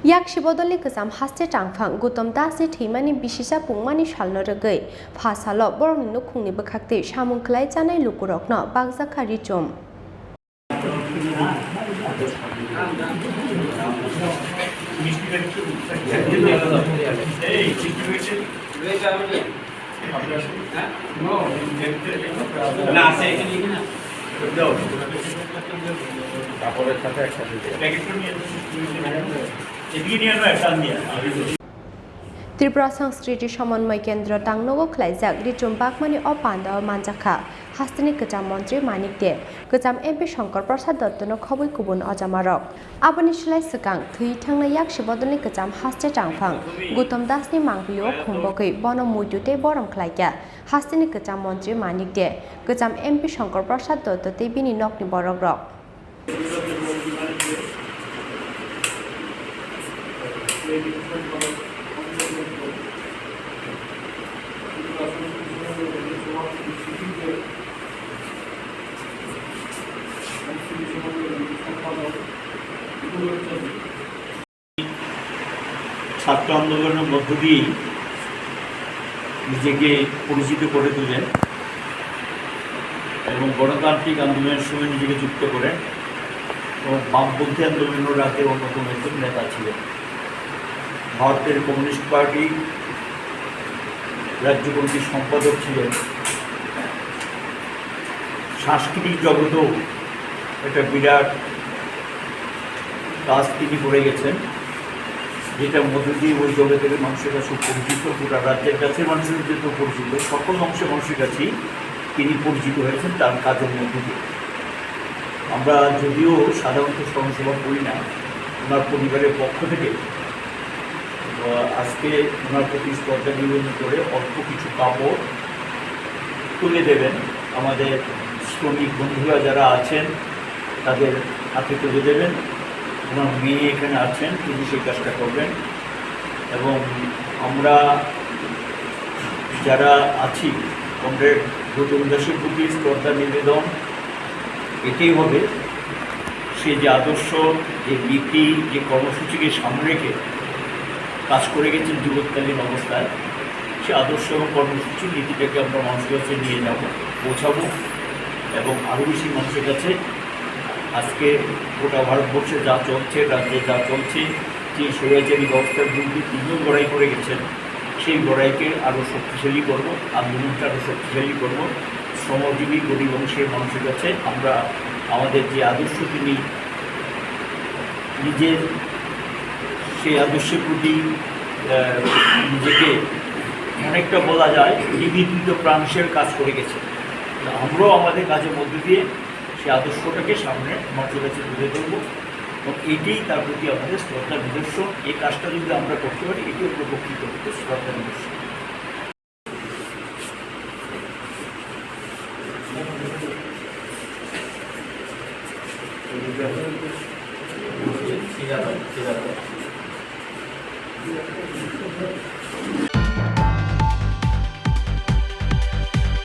yak shibodolni kezam haste tangphang Goutam Dasni Thoimani bisisa Pungmani Salno Rugwi phasalo borokni nukhungni bwkhakti Samung Khlaiwi Chanai Lukurokno Bakjakha Richum Tripura Sangskriti Samanmai Kendra Tangnogo Khlaijak Richum Pungmani o Panda Bakjakha Hastini Goutam Mantri Manikde Goutam MP Shankar Prasad Dottono khobui kubun ojamarok aboni slai swkang thui thangna yak shibodolni Goutam haste tangphang Goutam Dasni mangpio khungbokui bono muitute borom khlaika Hastini Goutam Mantri Manikde Goutam MP Shankar Prasad Dotto bini nokni borokrok ছাত্র আন্দোলনের মধ্য দিয়ে নিজেকে পরিচিত করে তোলেন এবং গণতান্ত্রিক আন্দোলনের সঙ্গে নিজেকে যুক্ত করেন এবং বামপন্থী আন্দোলনের রাতে অন্যতম একজন নেতা ছিলেন। ভারতের কমিউনিস্ট পার্টি রাজ্য কমিটির সম্পাদক ছিলেন। সাংস্কৃতিক জগতেও একটা বিরাট কাজ তিনি করে গেছেন, যেটার মধ্যে দিয়ে ওই জগতের মানুষের কাছে পরিচিত, গোটা রাজ্যের কাছে মানুষের কাছে পরিচিত, সকল অংশের মানুষের কাছেই তিনি পরিচিত হয়েছেন তার কাজের মধ্যে দিয়ে। আমরা যদিও সাধারণত স্মরণসভা করি না, ওনার পরিবারের পক্ষ থেকে আজকে ওনার প্রতি শ্রদ্ধা নিবেদন করে অল্প কিছু কাপড় তুলে দেবেন। আমাদের শ্রমিক বন্ধুরা যারা আছেন তাদের হাতে তুলে দেবেন। ওনার মেয়ে এখানে আছেন, তিনি সেই কাজটা করবেন এবং আমরা যারা আছি কমরেড গৌতম দাসের প্রতি শ্রদ্ধা নিবেদন এটাই হবে, সে যে আদর্শ, যে নীতি, যে কর্মসূচিকে সামনে রেখে কাজ করে গেছেন যুবতকালীন অবস্থায়, সে আদর্শ এবং কর্মসূচির নীতিটাকে আমরা মানুষের কাছে নিয়ে যাব, পৌঁছাবো এবং আরও বেশি মানুষের কাছে আজকে গোটা ভারতবর্ষে যা চলছে, রাজ্যে যা চলছে, যে স্বৈরাচারী ব্যবস্থার বিরুদ্ধে তিনিও লড়াই করে গেছেন, সেই লড়াইকে আরও শক্তিশালী করব, আন্দোলনকে আরও শক্তিশালী করব। শ্রমজীবী গরিব অংশের মানুষের কাছে আমরা আমাদের যে আদর্শ তিনি নিজের সেই আদর্শের প্রতি নিজেকে অনেকটা বলা যায় নিবেদিত প্রাণের কাজ করে গেছে। আমরাও আমাদের কাজের মধ্যে দিয়ে সেই আদর্শটাকে সামনে মানুষের কাছে তুলে ধরবো এবং এটাই তার প্রতি আমাদের শ্রদ্ধা নিদর্শন। এই কাজটা যদি আমরা করতে পারি, এটিও প্রকৃত করতে শ্রদ্ধা নিদর্শন। ঠিক আছে।